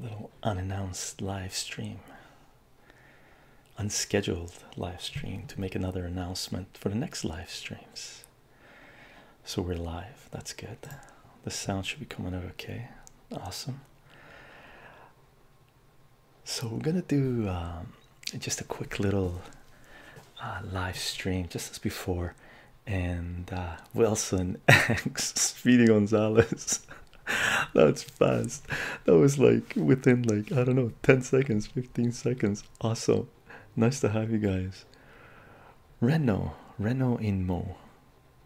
little unannounced live stream, unscheduled live stream to make another announcement for the next live streams. So we're live. That's good. The sound should be coming out okay. Awesome. So we're gonna do just a quick little live stream just as before, and Wilson X Speedy Gonzalez. That's fast. That was like within like I don't know 10 seconds, 15 seconds. Awesome. Nice to have you guys. Reno Inmo.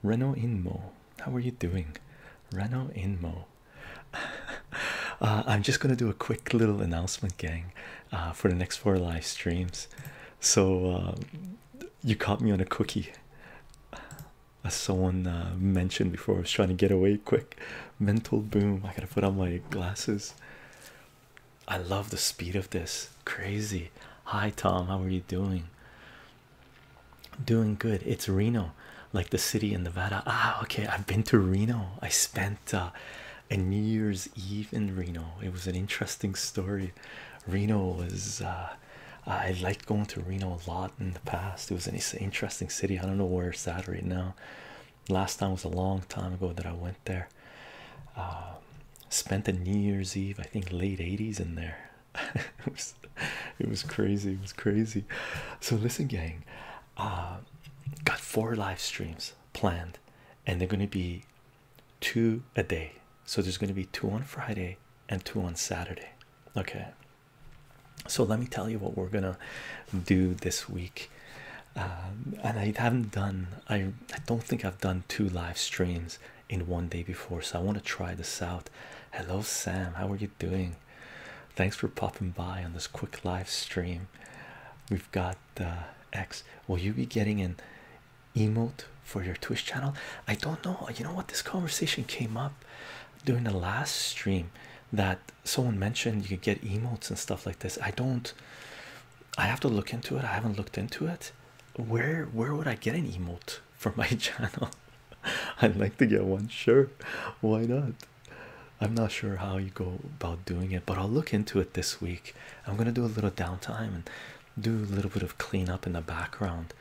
Reno Inmo. How are you doing? Reno Inmo. I'm just gonna do a quick little announcement, gang, for the next 4 live streams. So you caught me on a cookie, as someone mentioned before. I was trying to get away quick. Mental boom. I gotta put on my glasses. I love the speed of this. Crazy. Hi Tom, how are you doing? Doing good. It's Reno, like the city in Nevada. Ah, okay. I've been to Reno. I spent a New Year's Eve in Reno. It was an interesting story. Reno was I liked going to Reno a lot in the past. It was an interesting city. I don't know where it's at right now. Last time was a long time ago that I went there. Spent a New Year's Eve, I think late 80s in there. It was crazy. It was crazy. So listen, gang, got 4 live streams planned, and they're going to be 2 a day. So there's going to be 2 on Friday and 2 on Saturday. Okay, so let me tell you what we're gonna do this week. And I haven't done, I don't think I've done 2 live streams in one day before, so I want to try this out. Hello Sam, how are you doing? Thanks for popping by on this quick live stream. We've got X. Will you be getting an emote for your Twitch channel? I don't know. You know what, this conversation came up during the last stream, that someone mentioned you could get emotes and stuff like this. I have to look into it. I haven't looked into it. Where would I get an emote for my channel? I'd like to get one. Sure, why not? I'm not sure how you go about doing it, but I'll look into it this week. I'm gonna do a little downtime and do a little bit of cleanup in the background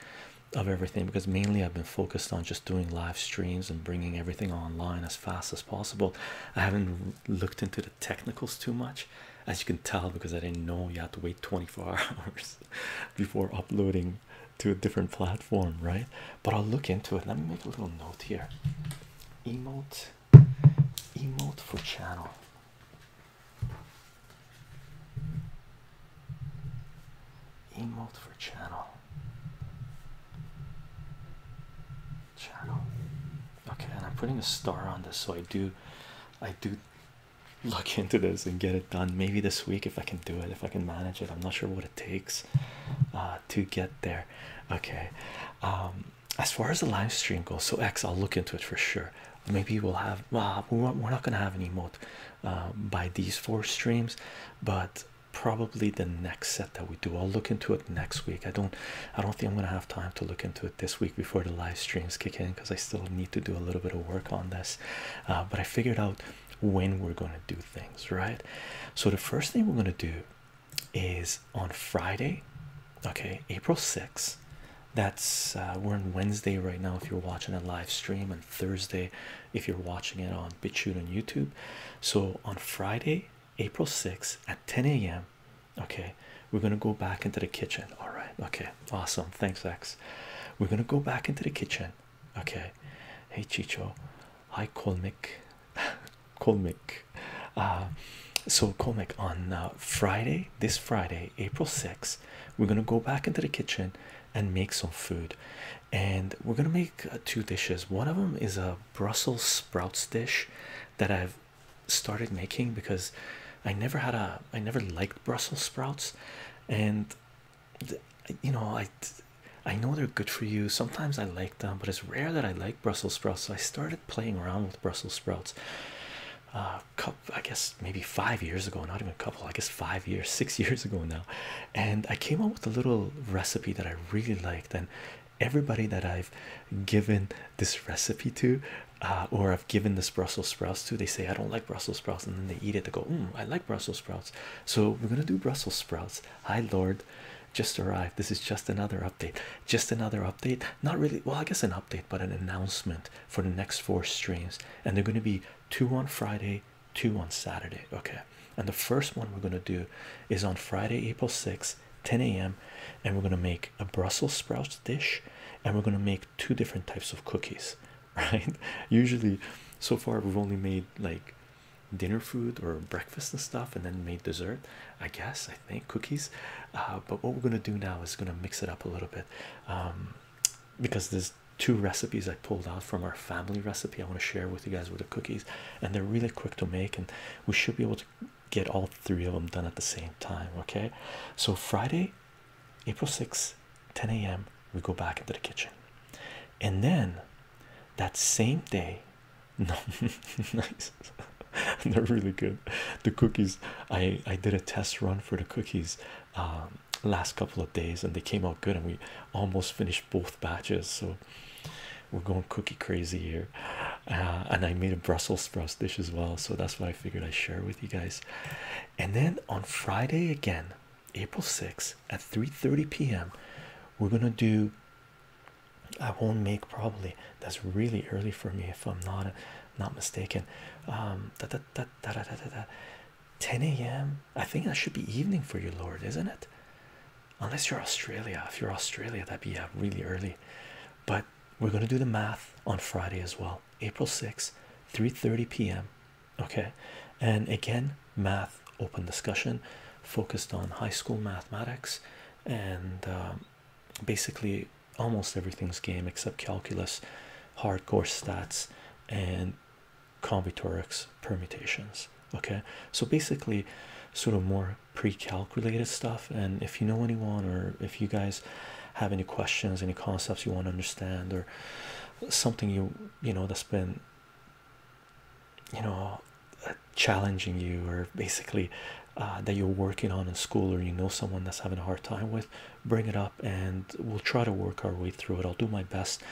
of everything, because mainly I've been focused on just doing live streams and bringing everything online as fast as possible. I haven't looked into the technicals too much, as you can tell, because I didn't know you have to wait 24 hours before uploading to a different platform, right? But I'll look into it. Let me make a little note here. Emote for channel. Emote for channel. Okay, and I'm putting a star on this, so I do look into this and get it done. Maybe this week, if I can do it, if I can manage it. I'm not sure what it takes to get there. Okay, as far as the live stream goes, so X, I'll look into it for sure. Maybe we'll have, well, we're not gonna have an emote by these 4 streams, but probably the next set that we do, I'll look into it next week. I don't think I'm gonna have time to look into it this week before the live streams kick in, because I still need to do a little bit of work on this. But I figured out when we're going to do things, right? So the first thing we're going to do is on Friday, okay, April 6th. That's we're on Wednesday right now if you're watching a live stream, and Thursday if you're watching it on BitChute and YouTube. So on Friday, April 6th at 10 a.m. okay, we're gonna go back into the kitchen. All right, okay, awesome. Thanks, X. We're gonna go back into the kitchen. Okay, hey Chycho, hi Kolmik. Kolmik. So Kolmik, on Friday, this Friday, April 6th, we're gonna go back into the kitchen and make some food, and we're gonna make 2 dishes. One of them is a Brussels sprouts dish that I've started making because I never liked Brussels sprouts, and you know, I know they're good for you. Sometimes I like them, but it's rare that I like Brussels sprouts. So I started playing around with Brussels sprouts I guess maybe 5 years ago, not even a couple, I guess 5 years, 6 years ago now, and I came up with a little recipe that I really liked, and everybody that I've given this recipe to or I've given this Brussels sprouts to, they say I don't like Brussels sprouts, and then they eat it, they go, I like Brussels sprouts. So we're gonna do Brussels sprouts. Hi Lord, just arrived. This is just another update, just another update, not really, well, I guess an update, but an announcement for the next 4 streams. And they're going to be 2 on Friday, 2 on Saturday. Okay, and the first one we're going to do is on Friday, April 6th, 10 a.m., and we're going to make a Brussels sprouts dish, and we're going to make 2 different types of cookies. Right, usually so far we've only made like dinner food or breakfast and stuff, and then made dessert, I guess, I think cookies. But what we're gonna do now is gonna mix it up a little bit, because there's 2 recipes I pulled out from our family recipe I want to share with you guys with the cookies, and they're really quick to make, and we should be able to get all 3 of them done at the same time. Okay, so Friday, April 6th, 10 a.m., we go back into the kitchen, and then that same day, no, nice. They're really good, the cookies. I did a test run for the cookies last couple of days, and they came out good, and we almost finished both batches, so we're going cookie crazy here. And I made a Brussels sprouts dish as well, so that's what I figured I'd share with you guys. And then on Friday again, April 6th at 3:30 p.m., we're gonna do, I won't make, probably, that's really early for me if I'm not mistaken, 10 a.m. I think that should be evening for you, Lord, isn't it? Unless you're Australia. If you're Australia, that'd be, yeah, really early. But we're going to do the math on Friday as well, April 6th, 3:30 p.m. Okay, and again, math open discussion focused on high school mathematics, and basically almost everything's game except calculus, hardcore stats, and combinatorics, permutations. Okay, so basically sort of more pre-calculated stuff. And if you know anyone, or if you guys have any questions, any concepts you want to understand, or something you know that's been, you know, challenging you, or basically that you're working on in school, or you know someone that's having a hard time with, bring it up and we'll try to work our way through it. I'll do my best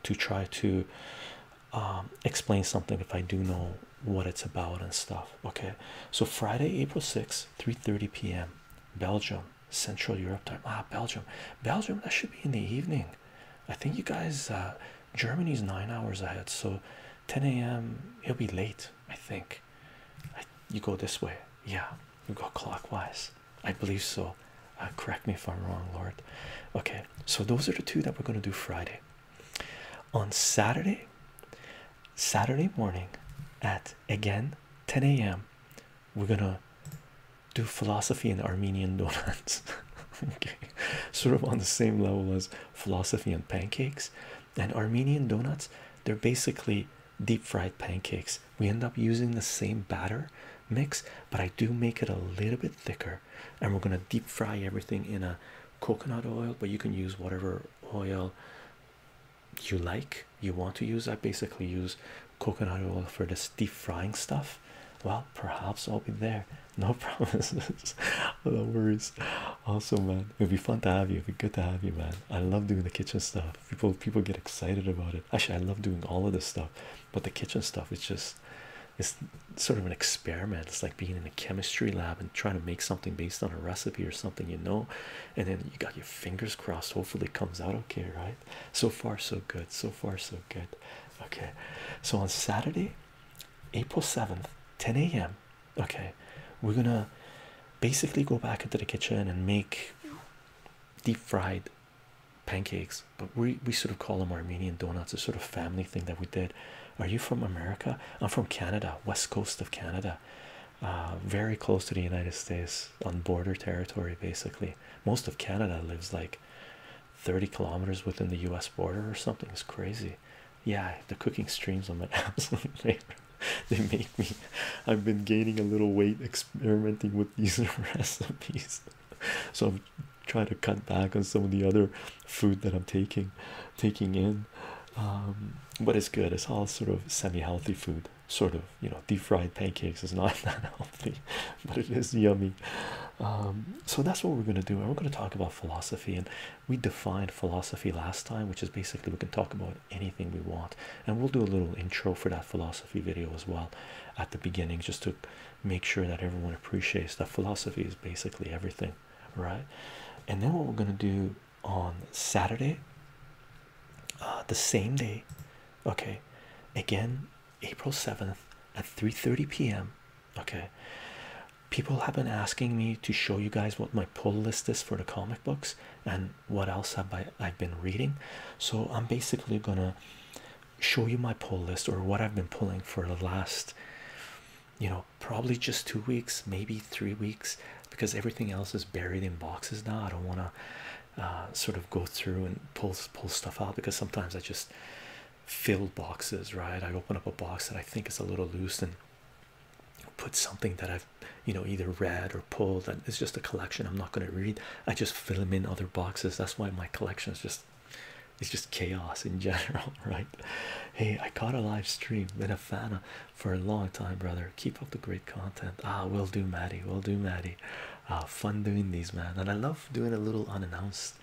to try to explain something if I do know what it's about and stuff. Okay, so Friday, April 6th, 3:30 p.m., Belgium, Central Europe time. Belgium, that should be in the evening. I think you guys, Germany's 9 hours ahead, so 10 a.m. it'll be late, I think. You go this way, yeah, you go clockwise, I believe so. Correct me if I'm wrong, Lord. Okay, so those are the 2 that we're going to do Friday. On Saturday morning at, again, 10 a.m., we're gonna do philosophy and Armenian donuts. Okay, sort of on the same level as philosophy and pancakes. And Armenian donuts, they're basically deep fried pancakes. We end up using the same batter mix, but I do make it a little bit thicker, and we're gonna deep fry everything in a coconut oil, but you can use whatever oil you like, you want to use. I basically use coconut oil for this deep frying stuff. Well, perhaps I'll be there, no promises. No worries. Awesome, man, it'd be fun to have you, it'd be good to have you, man. I love doing the kitchen stuff. People get excited about it. Actually, I love doing all of this stuff, but the kitchen stuff, it's sort of an experiment. It's like being in a chemistry lab and trying to make something based on a recipe or something, you know, and then you got your fingers crossed, hopefully it comes out okay, right? So far so good, so far so good. Okay, so on Saturday, April 7th, 10 a.m., okay, we're gonna basically go back into the kitchen and make deep fried pancakes, but we sort of call them Armenian donuts. A sort of family thing that we did. Are you from America? I'm from Canada, west coast of Canada, very close to the United States, on border territory. Basically, most of Canada lives like 30 kilometers within the US border or something. It's crazy. Yeah, the cooking streams on my absolute favorite. They make me, I've been gaining a little weight experimenting with these recipes, so I'm trying to cut back on some of the other food that I'm taking in. But it's good. It's all sort of semi-healthy food, sort of, you know. Deep fried pancakes is not that healthy, but it is yummy. So that's what we're going to do, and we're going to talk about philosophy. And we defined philosophy last time, which is basically we can talk about anything we want, and we'll do a little intro for that philosophy video as well at the beginning, just to make sure that everyone appreciates that philosophy is basically everything, right? And then what we're going to do on Saturday, the same day, okay, again, April 7th at 3:30 p.m. Okay, people have been asking me to show you guys what my pull list is for the comic books and what else I've been reading. So I'm basically gonna show you my pull list, or what I've been pulling for the last, you know, probably just 2 weeks, maybe 3 weeks, because everything else is buried in boxes now. I don't want to sort of go through and pull stuff out, because sometimes I just fill boxes, right? I open up a box that I think is a little loose and put something that I've, you know, either read or pulled, and it's just a collection I'm not going to read. I just fill them in other boxes. That's why my collection is just, it's just chaos in general, right? Hey, I caught a live stream, been a fan of for a long time, brother. Keep up the great content. Will do, Maddie, will do, Maddie. Fun doing these, man, and I love doing a little unannounced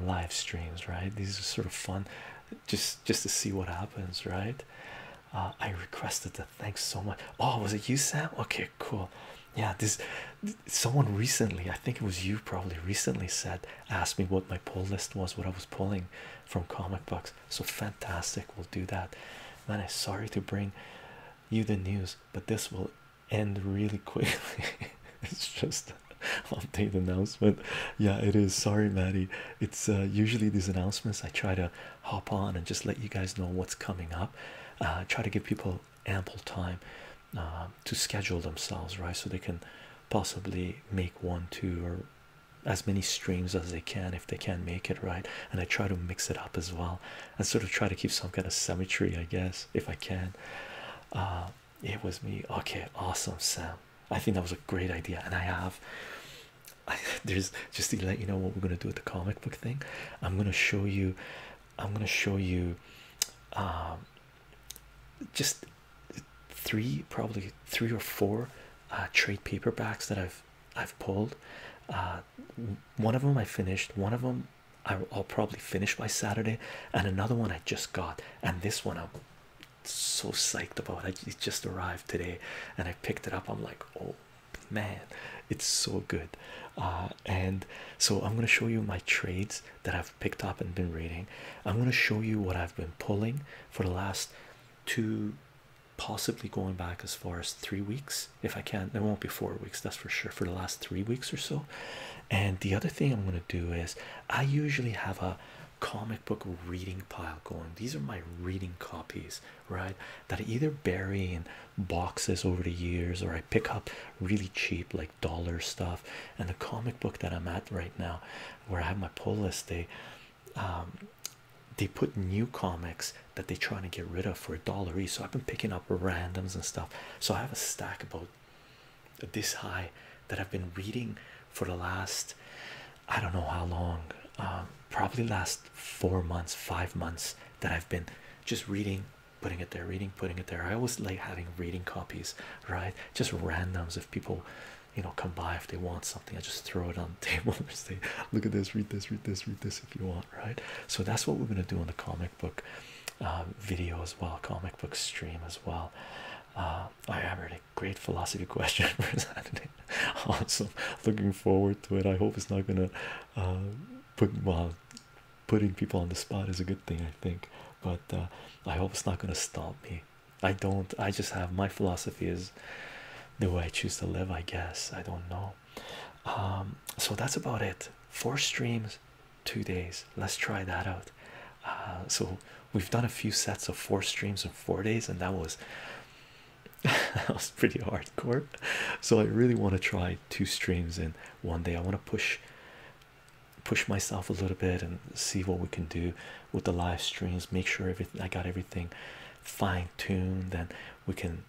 live streams, right? These are sort of fun, just to see what happens, right? I requested that. Thanks so much. Oh, was it you, Sam? Okay, cool. Yeah, this someone recently, I think it was you, probably recently asked me what my pull list was, what I was pulling from comic books. So fantastic, we'll do that. Man, I'm sorry to bring you the news, but this will end really quickly. It's just update announcement. Yeah, it is. Sorry, Maddie. It's usually these announcements I try to hop on and just let you guys know what's coming up. Try to give people ample time to schedule themselves, right, so they can possibly make 1, 2, or as many streams as they can if they can't make it, right? And I try to mix it up as well, and sort of try to keep some kind of symmetry, I guess, if I can. It was me. Okay, awesome, Sam. I think that was a great idea, and there's, just to let you know what we're going to do with the comic book thing. I'm going to show you just probably three or four trade paperbacks that I've pulled. One of them I finished, one of them I'll probably finish by Saturday, and another one I just got, and this one I'm so psyched about. It just arrived today and I picked it up. I'm like, oh man, it's so good. And so I'm going to show you my trades that I've picked up and been reading. I'm going to show you what I've been pulling for the last 2, possibly going back as far as 3 weeks if I can. There won't be 4 weeks, that's for sure, for the last 3 weeks or so. And the other thing I'm going to do is I usually have a comic book reading pile going. These are my reading copies, right, that I either bury in boxes over the years, or I pick up really cheap, like dollar stuff. And the comic book that I'm at right now, where I have my pull list, they put new comics that they're trying to get rid of for $1 each. So I've been picking up randoms and stuff. So I have a stack about this high that I've been reading for the last, I don't know how long, probably last 4 months, 5 months, that I've been just reading, putting it there, reading, putting it there. I always like having reading copies, right? Just randoms. If people, you know, come by, if they want something, I just throw it on the table and say, look at this, read this, read this, read this if you want, right? So that's what we're going to do on the comic book video as well, comic book stream as well. I have a great philosophy question for Saturday. Awesome, looking forward to it. I hope it's not gonna putting people on the spot is a good thing, I think, but I hope it's not gonna stop me. I just have, my philosophy is the way I choose to live, I guess. I don't know. So that's about it. 4 streams, 2 days. Let's try that out. So we've done a few sets of 4 streams in 4 days, and that was that was pretty hardcore. So I really want to try 2 streams in one day. I want to push myself a little bit and see what we can do with the live streams, make sure everything, I got everything fine-tuned, then we can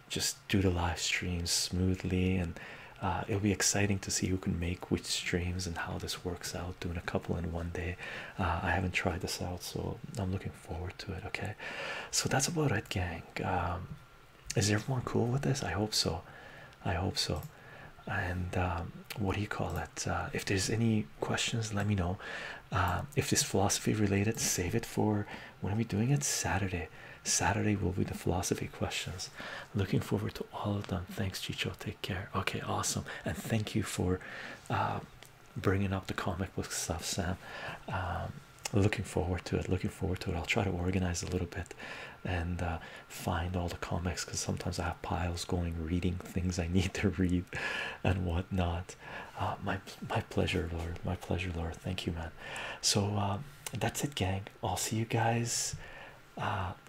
just do the live streams smoothly. And it'll be exciting to see who can make which streams and how this works out, doing a couple in one day. I haven't tried this out, so I'm looking forward to it. Okay, so that's about it, gang. Is everyone cool with this? I hope so. I hope so. And what do you call it? If there's any questions, let me know. If it's philosophy related, save it for when are we doing it? Saturday. Saturday will be the philosophy questions. Looking forward to all of them. Thanks, Chicho. Take care. Okay, awesome. And thank you for bringing up the comic book stuff, Sam. Looking forward to it. Looking forward to it. I'll try to organize a little bit and find all the comics, because sometimes I have piles going, reading things I need to read and whatnot. My pleasure, Lord. My pleasure, Lord. Thank you, man. So that's it, gang. I'll see you guys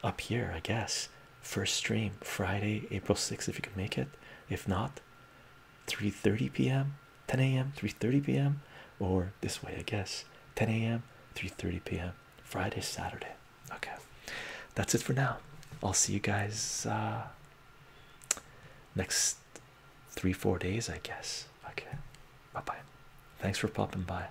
up here, I guess. First stream Friday, April 6th, if you can make it. If not, 3:30 p.m., 10 a.m., 3:30 p.m., or this way, I guess, 10 a.m., 3:30 p.m. Friday, Saturday. Okay, that's it for now. I'll see you guys next 3-4 days, I guess. Okay, bye bye. Thanks for popping by.